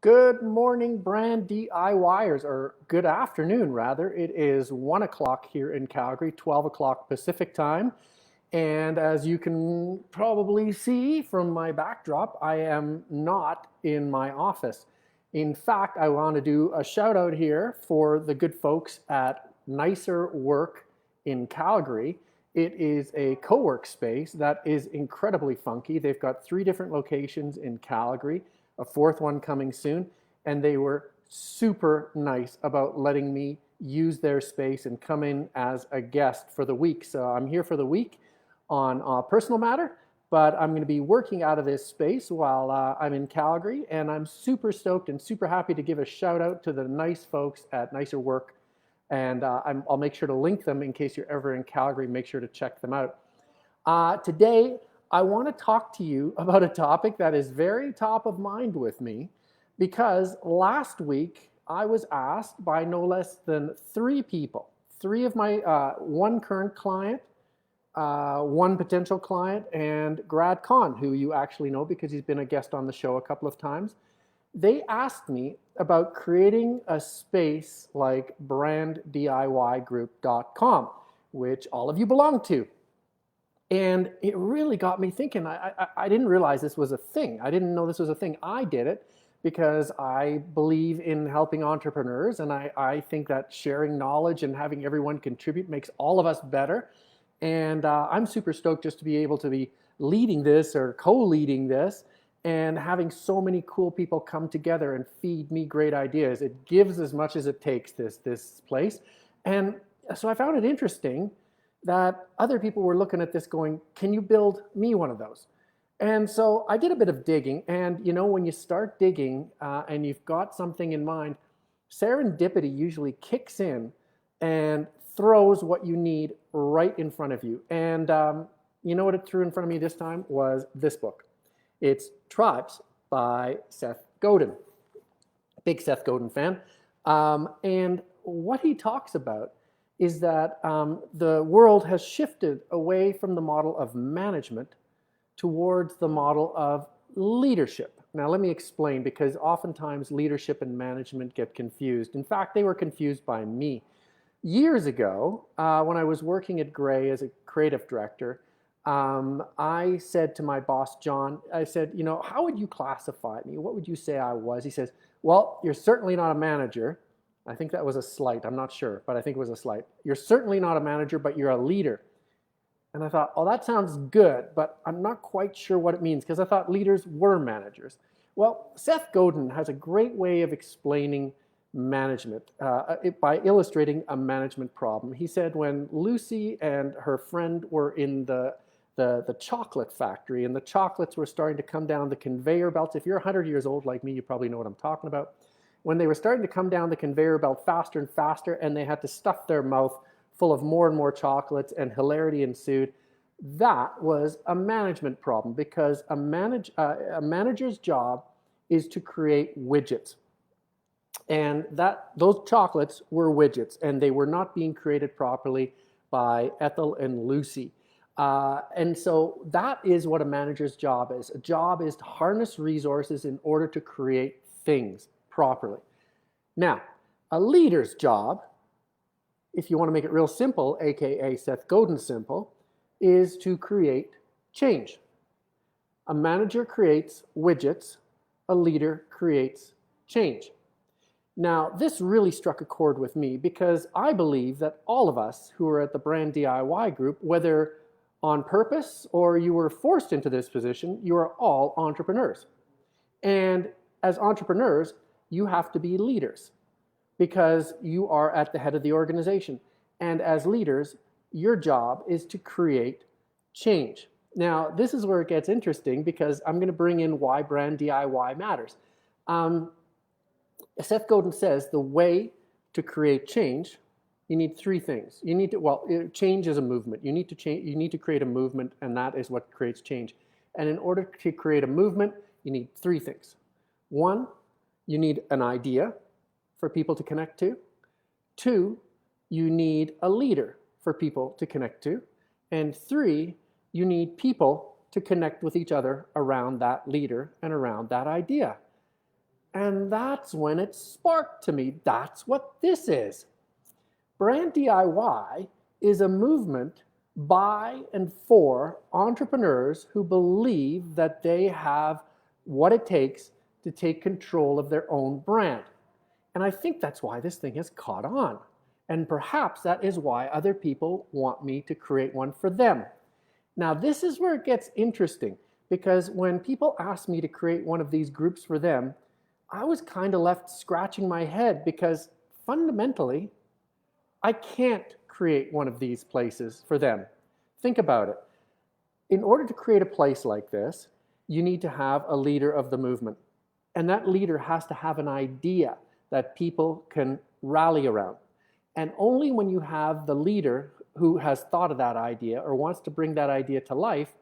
Good morning, brand DIYers, or good afternoon, rather. It is 1 o'clock here in Calgary, 12 o'clock Pacific time. And as you can probably see from my backdrop, I am not in my office. In fact, I want to do a shout out here for the good folks at Nicer Work in Calgary. It is a co-work space that is incredibly funky. They've got 3 different locations in Calgary, a 4th one coming soon, and they were super nice about letting me use their space and come in as a guest for the week. So I'm here for the week on a personal matter, but I'm going to be working out of this space while I'm in Calgary, and I'm super stoked and super happy to give a shout out to the nice folks at Nicer Work, and I'll make sure to link them in case you're ever in Calgary. Make sure to check them out. Today, I want to talk to you about a topic that is very top of mind with me because last week I was asked by no less than 3 people, 3 of my, 1 current client, 1 potential client, and Grad Khan, who you actually know because he's been a guest on the show a couple of times. They asked me about creating a space like BrandDIYGroup.com, which all of you belong to. And it really got me thinking. I didn't realize this was a thing. I didn't know this was a thing. I did it because I believe in helping entrepreneurs, and I think that sharing knowledge and having everyone contribute makes all of us better. And I'm super stoked just to be able to be leading this or co-leading this and having so many cool people come together and feed me great ideas. It gives as much as it takes, this place. And so I found it interesting that other people were looking at this going, can you build me one of those? And so I did a bit of digging, and you know, when you start digging and you've got something in mind, serendipity usually kicks in and throws what you need right in front of you. And you know what it threw in front of me this time was this book. It's Tribes by Seth Godin. Big Seth Godin fan. And what he talks about is that the world has shifted away from the model of management towards the model of leadership. Now, let me explain, because oftentimes leadership and management get confused. In fact, they were confused by me. Years ago, when I was working at Gray as a creative director, I said to my boss, John, I said, you know, how would you classify me? What would you say I was? He says, well, you're certainly not a manager. I think that was a slight. I'm not sure, but I think it was a slight. You're certainly not a manager, but you're a leader. And I thought, oh, that sounds good, but I'm not quite sure what it means because I thought leaders were managers. Well, Seth Godin has a great way of explaining management by illustrating a management problem. He said when Lucy and her friend were in the chocolate factory and the chocolates were starting to come down the conveyor belts. If you're 100 years old like me, you probably know what I'm talking about. When they were starting to come down the conveyor belt faster and faster, and they had to stuff their mouth full of more and more chocolates, and hilarity ensued, that was a management problem because a manager's job is to create widgets. And those chocolates were widgets, and they were not being created properly by Ethel and Lucy. And so that is what a manager's job is. A job is to harness resources in order to create things properly. Now, a leader's job, if you want to make it real simple, aka Seth Godin simple, is to create change. A manager creates widgets, a leader creates change. Now, this really struck a chord with me because I believe that all of us who are at the Brand DIY Group, whether on purpose or you were forced into this position, you are all entrepreneurs. And as entrepreneurs, you have to be leaders because you are at the head of the organization. And as leaders, your job is to create change. Now, this is where it gets interesting because I'm going to bring in why brand DIY matters. Seth Godin says the way to create change, you need 3 things. You need to, well, change is a movement. You need to change, you need to create a movement, and that is what creates change. And in order to create a movement, you need 3 things. 1, you need an idea for people to connect to. 2, you need a leader for people to connect to. And 3, you need people to connect with each other around that leader and around that idea. And that's when it sparked to me. That's what this is. Brand DIY is a movement by and for entrepreneurs who believe that they have what it takes to take control of their own brand. And I think that's why this thing has caught on. And perhaps that is why other people want me to create one for them. Now, this is where it gets interesting, because when people ask me to create one of these groups for them, I was kind of left scratching my head, because fundamentally, I can't create one of these places for them. Think about it. In order to create a place like this, you need to have a leader of the movement. And that leader has to have an idea that people can rally around. And only when you have the leader who has thought of that idea or wants to bring that idea to life,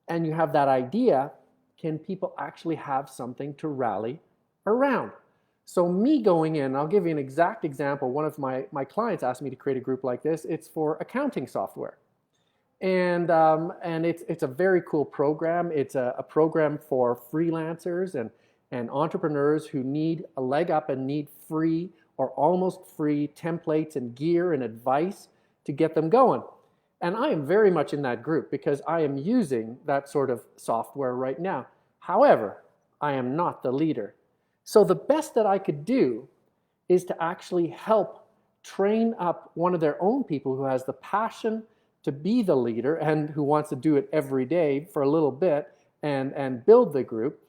and you have that idea, can people actually have something to rally around. So me going in, I'll give you an exact example. One of my clients asked me to create a group like this. It's for accounting software. And it's a very cool program. It's a program for freelancers and entrepreneurs who need a leg up and need free or almost free templates and gear and advice to get them going. And I am very much in that group because I am using that sort of software right now. However, I am not the leader. So the best that I could do is to actually help train up one of their own people who has the passion to be the leader and who wants to do it every day for a little bit and build the group.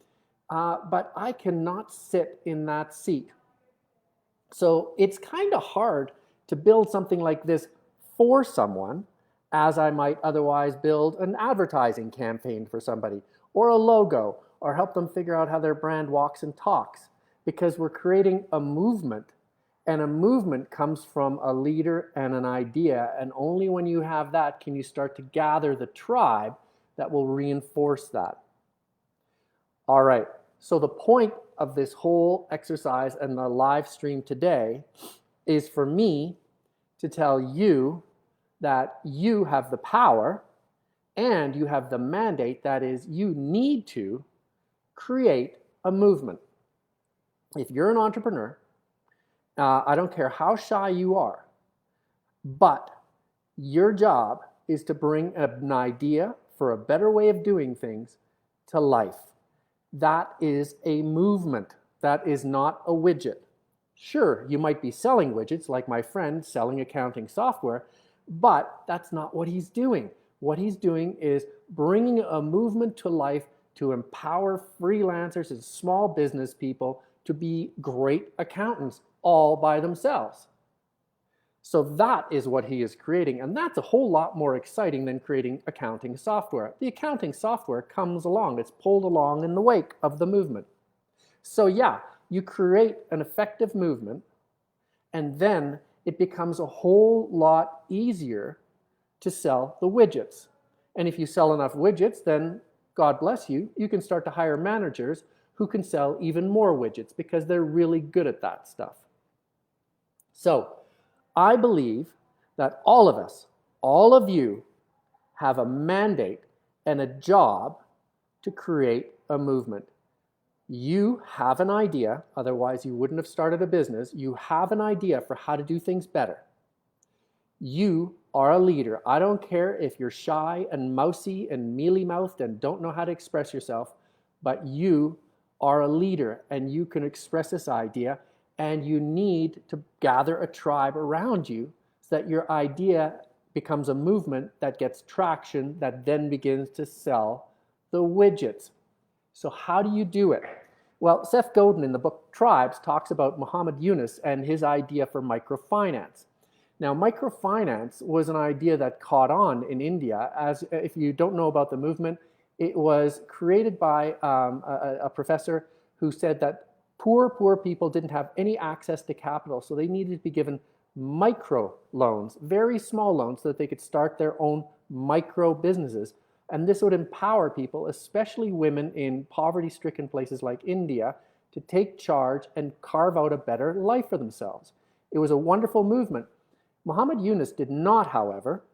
But I cannot sit in that seat. So it's kind of hard to build something like this for someone, as I might otherwise build an advertising campaign for somebody, or a logo, or help them figure out how their brand walks and talks. Because we're creating a movement, and a movement comes from a leader and an idea, and only when you have that can you start to gather the tribe that will reinforce that. All right, so the point of this whole exercise and the live stream today is for me to tell you that you have the power and you have the mandate, that is, you need to create a movement. If you're an entrepreneur, I don't care how shy you are, but your job is to bring an idea for a better way of doing things to life. That is a movement. That is not a widget. Sure, you might be selling widgets like my friend selling accounting software, but that's not what he's doing. What he's doing is bringing a movement to life to empower freelancers and small business people to be great accountants all by themselves. So that is what he is creating, and that's a whole lot more exciting than creating accounting software. The accounting software comes along, it's pulled along in the wake of the movement. So yeah, you create an effective movement, and then it becomes a whole lot easier to sell the widgets. And if you sell enough widgets, then God bless you, you can start to hire managers who can sell even more widgets because they're really good at that stuff. So I believe that all of us, all of you, have a mandate and a job to create a movement. You have an idea, otherwise you wouldn't have started a business. You have an idea for how to do things better. You are a leader. I don't care if you're shy and mousy and mealy-mouthed and don't know how to express yourself, but you are a leader and you can express this idea, and you need to gather a tribe around you so that your idea becomes a movement that gets traction, that then begins to sell the widgets. So how do you do it? Well, Seth Godin in the book Tribes talks about Muhammad Yunus and his idea for microfinance. Now, microfinance was an idea that caught on in India. As if you don't know about the movement, it was created by a professor who said that poor people didn't have any access to capital, so they needed to be given micro loans, very small loans, so that they could start their own micro businesses. And this would empower people, especially women in poverty-stricken places like India, to take charge and carve out a better life for themselves. It was a wonderful movement. Muhammad Yunus did not, however,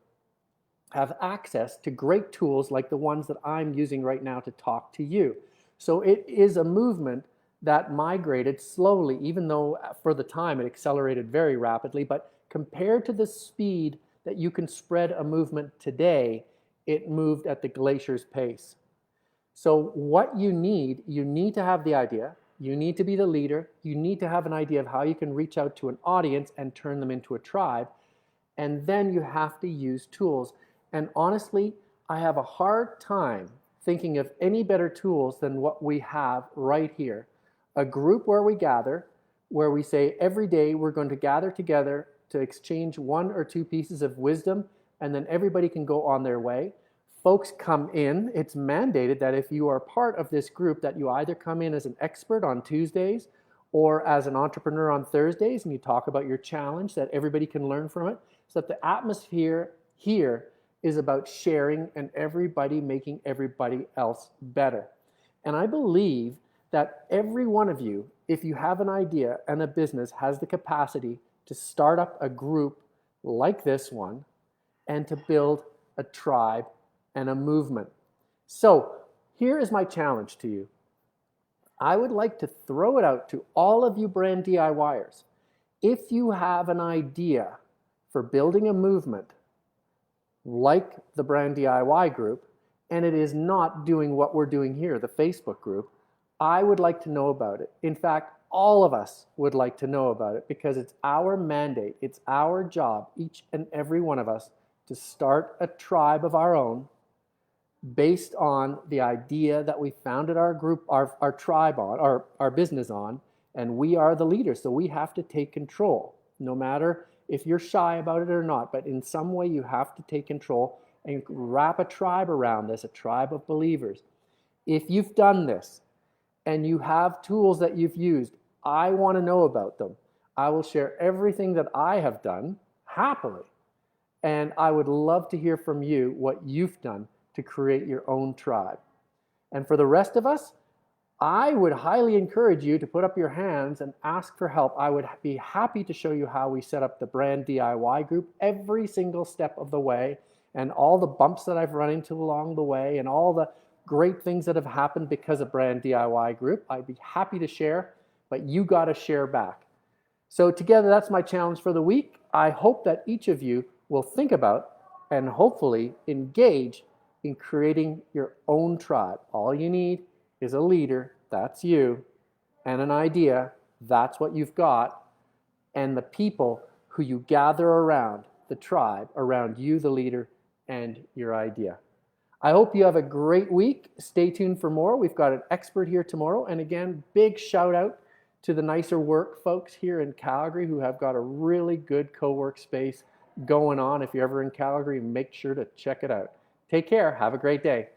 have access to great tools like the ones that I'm using right now to talk to you. So it is a movement that migrated slowly, even though for the time it accelerated very rapidly, but compared to the speed that you can spread a movement today, it moved at the glacier's pace. So what you need to have the idea, you need to be the leader, you need to have an idea of how you can reach out to an audience and turn them into a tribe, and then you have to use tools. And honestly, I have a hard time thinking of any better tools than what we have right here. A group where we gather, where we say every day we're going to gather together to exchange 1 or 2 pieces of wisdom, and then everybody can go on their way. Folks come in. It's mandated that if you are part of this group that you either come in as an expert on Tuesdays or as an entrepreneur on Thursdays, and you talk about your challenge, that everybody can learn from it, so that the atmosphere here is about sharing and everybody making everybody else better. And I believe that every one of you, if you have an idea and a business, has the capacity to start up a group like this one and to build a tribe and a movement. So here is my challenge to you. I would like to throw it out to all of you brand DIYers. If you have an idea for building a movement like the BrandDIY Group, and it is not doing what we're doing here, the Facebook group, I would like to know about it. In fact, all of us would like to know about it, because it's our mandate, it's our job, each and every one of us, to start a tribe of our own based on the idea that we founded our group, our tribe on, our business on, and we are the leaders, so we have to take control, no matter if you're shy about it or not, but in some way you have to take control and wrap a tribe around this, a tribe of believers. If you've done this and you have tools that you've used, I want to know about them. I will share everything that I have done happily, and I would love to hear from you what you've done to create your own tribe. And for the rest of us, I would highly encourage you to put up your hands and ask for help. I would be happy to show you how we set up the BrandDIY Group every single step of the way, and all the bumps that I've run into along the way, and all the great things that have happened because of BrandDIY Group. I'd be happy to share, but you got to share back. So together, that's my challenge for the week. I hope that each of you will think about and hopefully engage in creating your own tribe. All you need is a leader, that's you, and an idea, that's what you've got, and the people who you gather around, the tribe, around you, the leader, and your idea. I hope you have a great week. Stay tuned for more. We've got an expert here tomorrow. And again, big shout out to the Nicer Work folks here in Calgary, who have got a really good co-work space going on. If you're ever in Calgary, make sure to check it out. Take care. Have a great day.